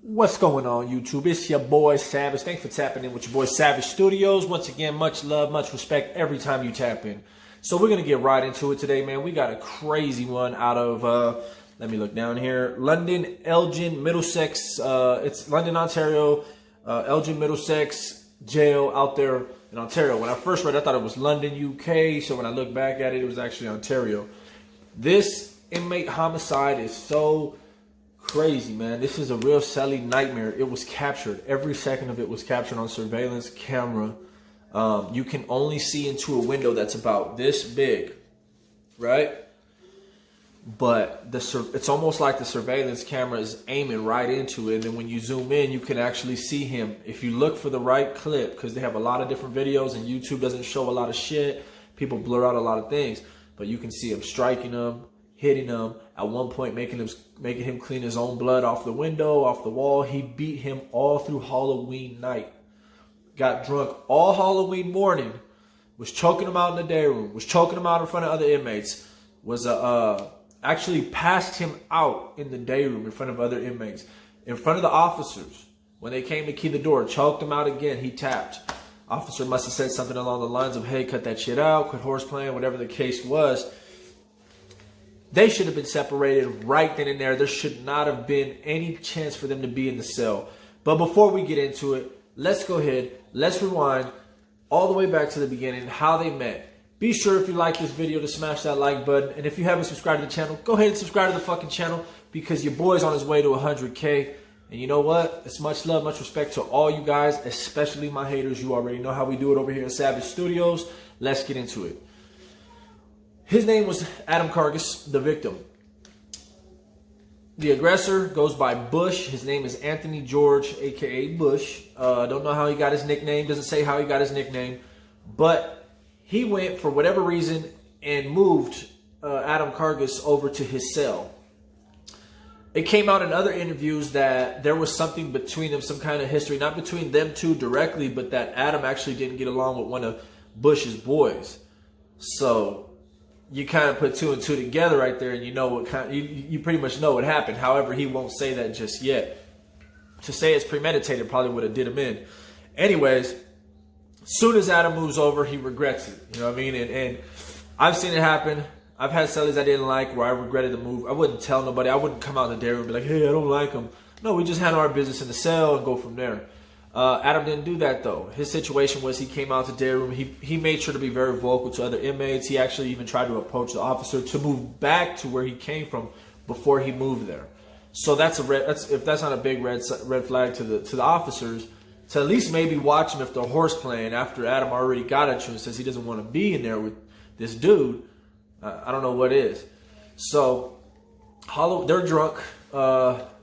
What's going on, YouTube? It's your boy Savage. Thanks for tapping in with your boy Savage Studios. Once again, much love, much respect every time you tap in. So we're going to get right into it today, man. We got a crazy one out of, let me look down here, London, Elgin, Middlesex. It's London, Ontario, Elgin, Middlesex jail out there in Ontario. When I first read it, I thought it was London, UK. So when I look back at it, it was actually Ontario. This inmate homicide is so crazy, man. This is a real Celly nightmare. It was captured. Every second of it was captured on surveillance camera. You can only see into a window that's about this big, right? But it's almost like the surveillance camera is aiming right into it. And then when you zoom in, you can actually see him. If you look for the right clip, because they have a lot of different videos and YouTube doesn't show a lot of shit. People blur out a lot of things. But you can see him striking them, hitting him, at one point making him clean his own blood off the window, off the wall. He beat him all through Halloween night. Got drunk all Halloween morning, was choking him out in the day room, was choking him out in front of other inmates, was actually passed him out in the day room in front of other inmates, in front of the officers. When they came to key the door, choked him out again, he tapped. Officer must have said something along the lines of, hey, cut that shit out, quit horseplaying, whatever the case was. They should have been separated right then and there. There should not have been any chance for them to be in the cell. But before we get into it, let's go ahead. Let's rewind all the way back to the beginning, how they met. Be sure if you like this video to smash that like button. And if you haven't subscribed to the channel, go ahead and subscribe to the fucking channel because your boy's on his way to 100K. And you know what? It's much love, much respect to all you guys, especially my haters. You already know how we do it over here at Savage Studios. Let's get into it. His name was Adam Kargus, the victim. The aggressor goes by Bush. His name is Anthony George, a.k.a. Bush. Don't know how he got his nickname. Doesn't say how he got his nickname. But he went, for whatever reason, and moved Adam Kargus over to his cell. It came out in other interviews that there was something between them, some kind of history. Not between them two directly, but that Adam actually didn't get along with one of Bush's boys. So you kind of put two and two together right there, and you know what kind. You pretty much know what happened. However, he won't say that just yet. To say it's premeditated probably would have did him in. Anyways, as soon as Adam moves over, he regrets it. You know what I mean? And I've seen it happen. I've had Cellys I didn't like where I regretted the move. I wouldn't tell nobody. I wouldn't come out in the day room and be like, hey, I don't like him. No, we just handle our business in the cell and go from there. Adam didn't do that, though. His situation was he came out to the day room. He made sure to be very vocal to other inmates. He actually even tried to approach the officer to move back to where he came from before he moved there. So that's if that's not a big red flag to the officers, to at least maybe watch him if they're horse playing after Adam already got at you and says he doesn't want to be in there with this dude. I don't know what is. So they're drunk.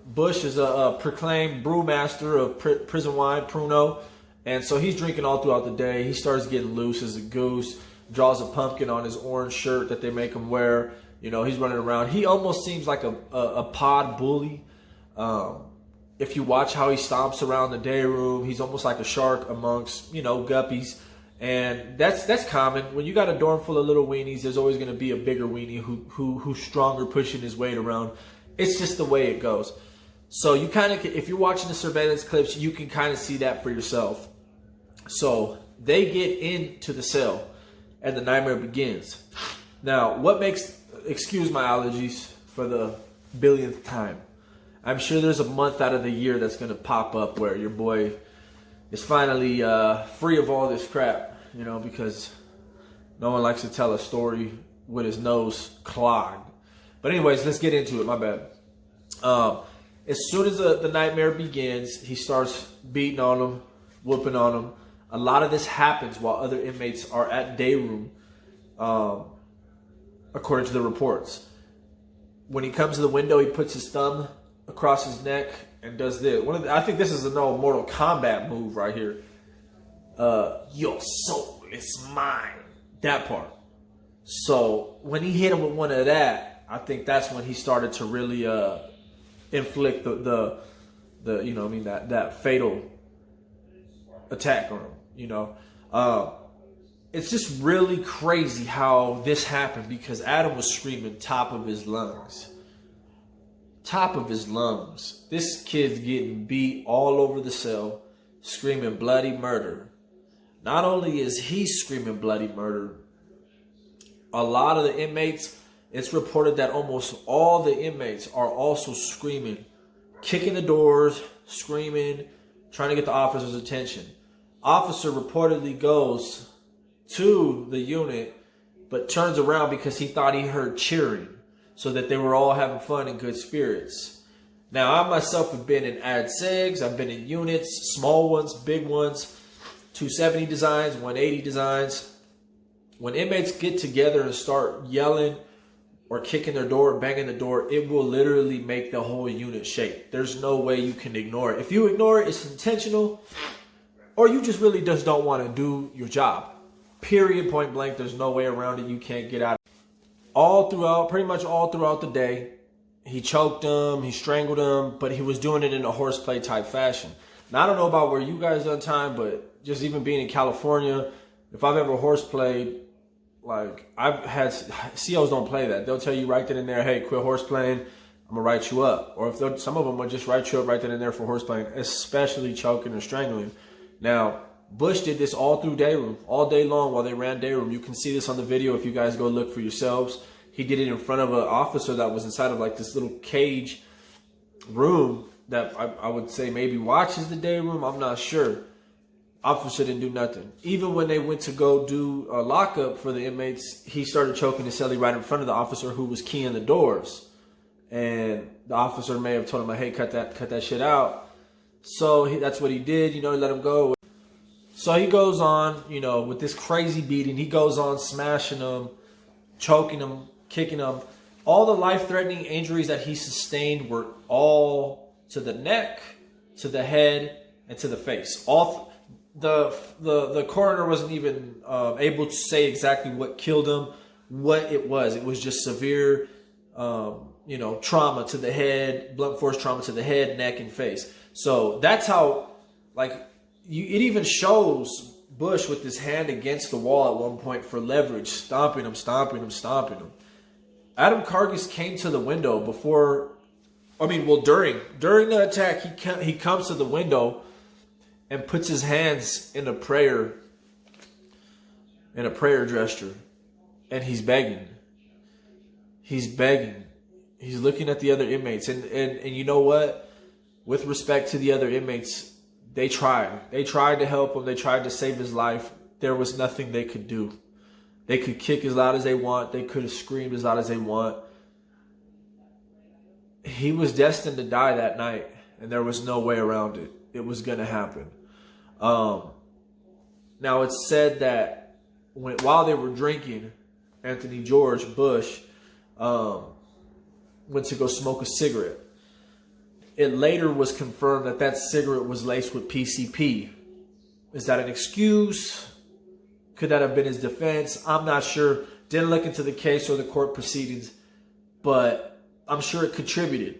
Bush is a proclaimed brewmaster of prison wine, Pruno. And so he's drinking all throughout the day. He starts getting loose as a goose, draws a pumpkin on his orange shirt that they make him wear. You know, he's running around. He almost seems like a pod bully. If you watch how he stomps around the day room, he's almost like a shark amongst, guppies. And that's common. When you got a dorm full of little weenies, there's always going to be a bigger weenie who's stronger, pushing his weight around. It's just the way it goes. So you kind of, if you're watching the surveillance clips, you can kind of see that for yourself. So they get into the cell and the nightmare begins. Now, what makes, excuse my allergies for the billionth time. I'm sure there's a month out of the year that's going to pop up where your boy is finally free of all this crap, because no one likes to tell a story with his nose clogged. But anyways, let's get into it. My bad. As soon as the nightmare begins, he starts beating on them, whooping on them. A lot of this happens while other inmates are at day room, according to the reports. When he comes to the window, he puts his thumb across his neck and does this. I think this is an old Mortal Kombat move right here. Your soul is mine. That part. So when he hit him with one of that, I think that's when he started to really inflict that fatal attack on him. It's just really crazy how this happened because Adam was screaming top of his lungs. top of his lungs. This kid's getting beat all over the cell, screaming bloody murder. Not only is he screaming bloody murder, a lot of the inmates, it's reported that almost all the inmates are also screaming, kicking the doors, screaming, trying to get the officer's attention. Officer reportedly goes to the unit, but turns around because he thought he heard cheering, so that they were all having fun and good spirits. Now, I myself have been in ad segs, I've been in units, small ones, big ones, 270 designs, 180 designs. When inmates get together and start yelling or kicking their door, banging the door, it will literally make the whole unit shake. There's no way you can ignore it. If you ignore it, it's intentional, or you just really just don't want to do your job. Period, point blank. There's no way around it. You can't get out. Pretty much all throughout the day, he choked him, he strangled him, but he was doing it in a horseplay type fashion. Now, I don't know about where you guys done time, but just even being in California, if I've ever horseplayed, like, I've had, COs don't play that. They'll tell you right then and there, hey, quit horseplaying, I'm gonna write you up. Or if some of them will just write you up right then and there for horseplaying, especially choking or strangling. Now, Bush did this all through day room, all day long while they ran day room. You can see this on the video if you guys go look for yourselves. He did it in front of an officer that was inside of like this little cage room that I would say maybe watches the day room. I'm not sure. Officer didn't do nothing. Even when they went to go do a lockup for the inmates, he started choking the celly right in front of the officer who was keying the doors. And the officer may have told him, hey, cut that shit out. So that's what he did. He let him go. So he goes on, with this crazy beating. He goes on smashing him, choking him, kicking him. All the life-threatening injuries that he sustained were all to the neck, to the head, and to the face. The coroner wasn't even able to say exactly what killed him, what it was. It was just severe, trauma to the head, blunt force trauma to the head, neck, and face. So that's how, it even shows Bush with his hand against the wall at one point for leverage, stomping him. Adam Kargis came to the window during the attack, he comes to the window and puts his hands in a prayer gesture, and he's begging. He's looking at the other inmates, and you know what? With respect to the other inmates, they tried to help him. They tried to save his life. There was nothing they could do. They could kick as loud as they want. They could have screamed as loud as they want. He was destined to die that night, and there was no way around it. It was going to happen. Now, it's said that while they were drinking, Anthony George Bush went to go smoke a cigarette. It later was confirmed that cigarette was laced with PCP. Is that an excuse? Could that have been his defense? I'm not sure. Didn't look into the case or the court proceedings, but I'm sure it contributed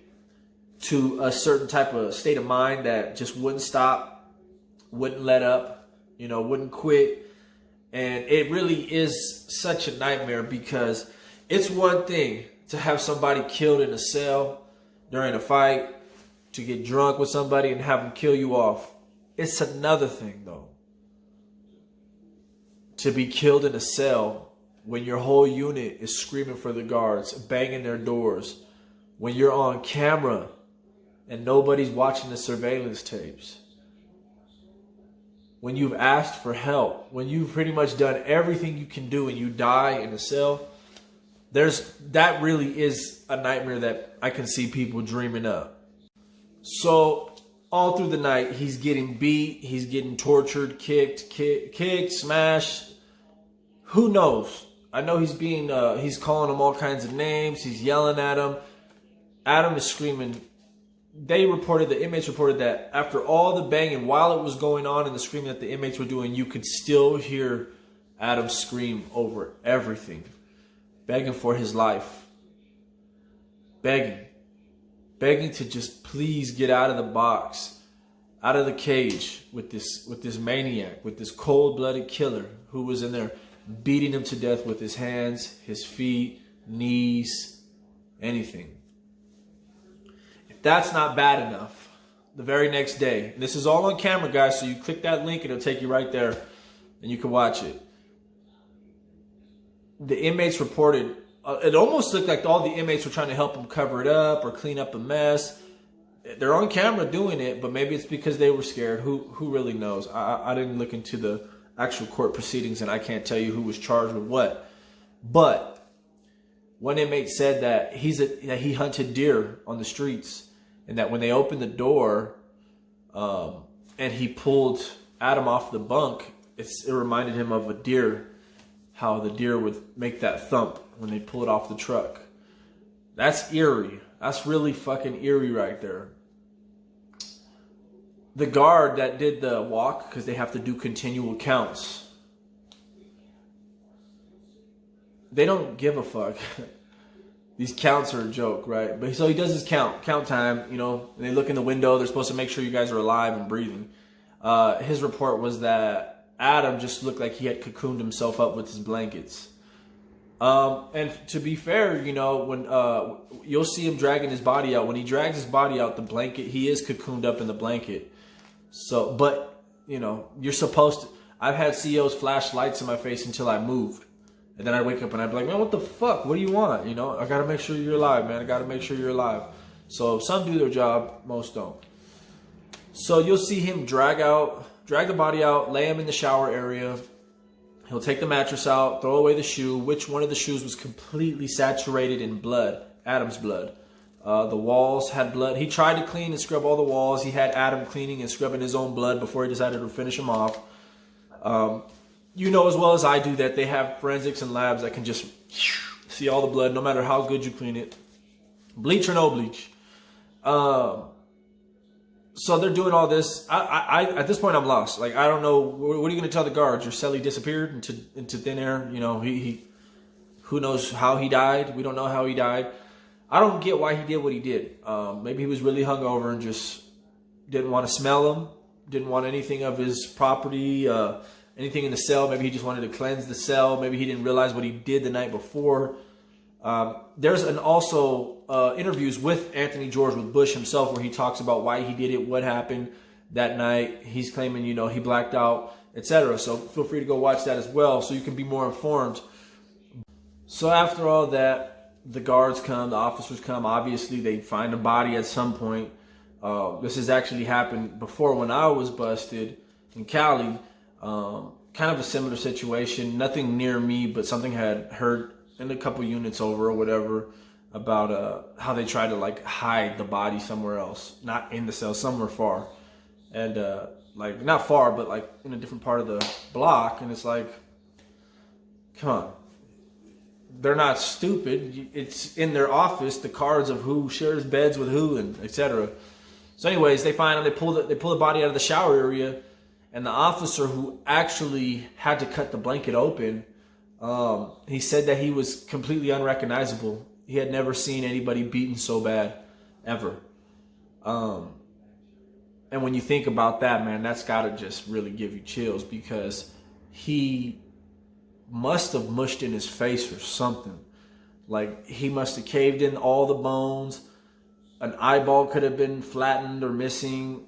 to a certain type of state of mind that just wouldn't stop, wouldn't let up, wouldn't quit. And it really is such a nightmare, because it's one thing to have somebody killed in a cell during a fight, to get drunk with somebody and have them kill you off. It's another thing, though, to be killed in a cell when your whole unit is screaming for the guards, banging their doors, when you're on camera and nobody's watching the surveillance tapes, when you've asked for help, when you've pretty much done everything you can do and you die in a cell. That really is a nightmare that I can see people dreaming up. So all through the night, he's getting beat, he's getting tortured, kicked, smashed. Who knows? I know he's calling him all kinds of names. He's yelling at him. Adam is screaming. The inmates reported that after all the banging, while it was going on and the screaming that the inmates were doing, you could still hear Adam scream over everything, begging for his life, begging to just please get out of the box, out of the cage with this maniac, with this cold-blooded killer who was in there beating him to death with his hands, his feet, knees, anything. that's not bad enough. The very next day, and this is all on camera, guys, so you click that link and it'll take you right there and you can watch it. The inmates reported, it almost looked like all the inmates were trying to help him cover it up or clean up a mess. They're on camera doing it, but maybe it's because they were scared. Who really knows? I didn't look into the actual court proceedings, and I can't tell you who was charged with what. But one inmate said that that he hunted deer on the streets, and that when they opened the door and he pulled Adam off the bunk, it reminded him of a deer, how the deer would make that thump when they pull it off the truck. That's eerie. That's really fucking eerie right there. The guard that did the walk, because they have to do continual counts, they don't give a fuck. These counts are a joke, right? But so he does his count time, you know, and they look in the window. They're supposed to make sure you guys are alive and breathing. His report was that Adam just looked like he had cocooned himself up with his blankets. And to be fair, you know, when you'll see him dragging his body out. When he drags his body out, the blanket, he is cocooned up in the blanket. So, but, you know, you're supposed to. I've had CEOs flash lights in my face until I moved. And then I wake up and I'd be like, man, what the fuck? What do you want? You know, I got to make sure you're alive, man. I got to make sure you're alive. So some do their job, most don't. So you'll see him drag the body out, lay him in the shower area. He'll take the mattress out, throw away the shoe. Which one of the shoes was completely saturated in blood? Adam's blood. The walls had blood. He tried to clean and scrub all the walls. He had Adam cleaning and scrubbing his own blood before he decided to finish him off. You know as well as I do that they have forensics and labs that can just see all the blood no matter how good you clean it. Bleach or no bleach. So they're doing all this. I at this point I'm lost. Like, I don't know. What are you going to tell the guards? Your Celly disappeared into thin air. You know, he who knows how he died. We don't know how he died. I don't get why he did what he did. Maybe he was really hungover and just didn't want to smell him. Didn't want anything of his property, anything in the cell. Maybe he just wanted to cleanse the cell. Maybe he didn't realize what he did the night before. There's also interviews with Anthony George, with Bush himself, where he talks about why he did it, what happened that night. He's claiming, you know, he blacked out, etc. So feel free to go watch that as well so you can be more informed. So after all that, the guards come, the officers come. Obviously, they find a body at some point. This has actually happened before when I was busted in Cali. Kind of a similar situation. Nothing near me, but something had heard in a couple units over or whatever about how they tried to like hide the body somewhere else, not in the cell, somewhere far, and like not far, but like in a different part of the block. And it's like, come on, they're not stupid. It's in their office, the cards of who shares beds with who, and etc. So, anyways, they find him. They pull the body out of the shower area, and the officer who actually had to cut the blanket open. He said that he was completely unrecognizable. He had never seen anybody beaten so bad, ever. And when you think about that, man, that's got to just really give you chills, because he must have mushed in his face or something. Like, he must have caved in all the bones. An eyeball could have been flattened or missing.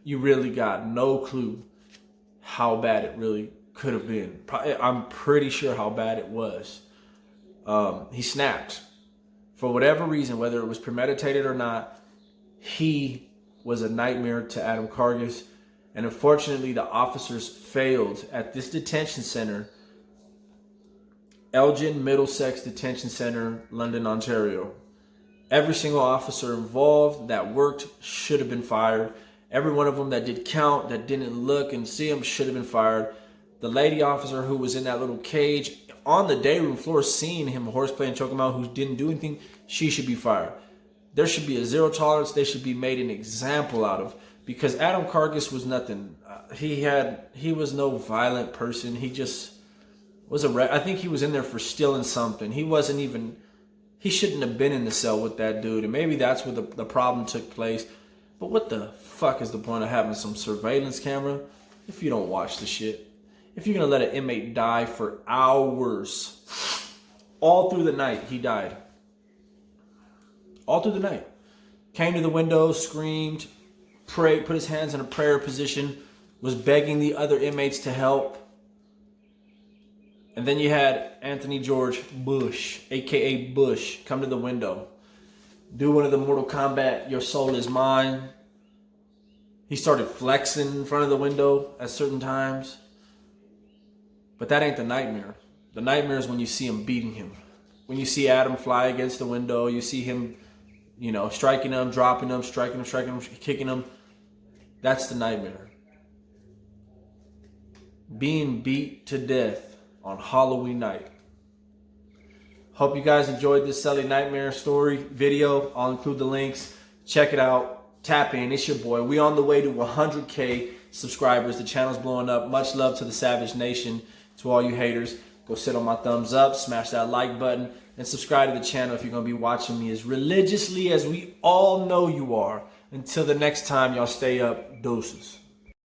You really got no clue how bad it really could have been. I'm pretty sure how bad it was. He snapped. For whatever reason, whether it was premeditated or not, he was a nightmare to Adam Kargus. And unfortunately, the officers failed at this detention center, Elgin Middlesex Detention Center, London, Ontario. Every single officer involved that worked should have been fired. Every one of them that did count, that didn't look and see him, should have been fired. The lady officer who was in that little cage on the day room floor seeing him horseplay and choke him out, who didn't do anything, she should be fired. There should be a zero tolerance. They should be made an example out of, because Adam Kargus was nothing. He was no violent person. He just was I think he was in there for stealing something. He shouldn't have been in the cell with that dude. And maybe that's where the problem took place. But what the fuck is the point of having some surveillance camera if you don't watch the shit? If you're going to let an inmate die for hours, all through the night, he died. All through the night. Came to the window, screamed, prayed, put his hands in a prayer position, was begging the other inmates to help. And then you had Anthony George Bush, aka Bush, come to the window. Do one of the Mortal Kombat, your soul is mine. He started flexing in front of the window at certain times. But that ain't the nightmare. The nightmare is when you see him beating him. When you see Adam fly against the window, you see him, striking him, dropping him, striking him, kicking him. That's the nightmare. Being beat to death on Halloween night. Hope you guys enjoyed this Celly Nightmare story video. I'll include the links. Check it out. Tap in. It's your boy. We on the way to 100K subscribers. The channel's blowing up. Much love to the Savage Nation. To all you haters, go sit on my thumbs up, smash that like button, and subscribe to the channel if you're going to be watching me as religiously as we all know you are. Until the next time, y'all stay up. Deuces.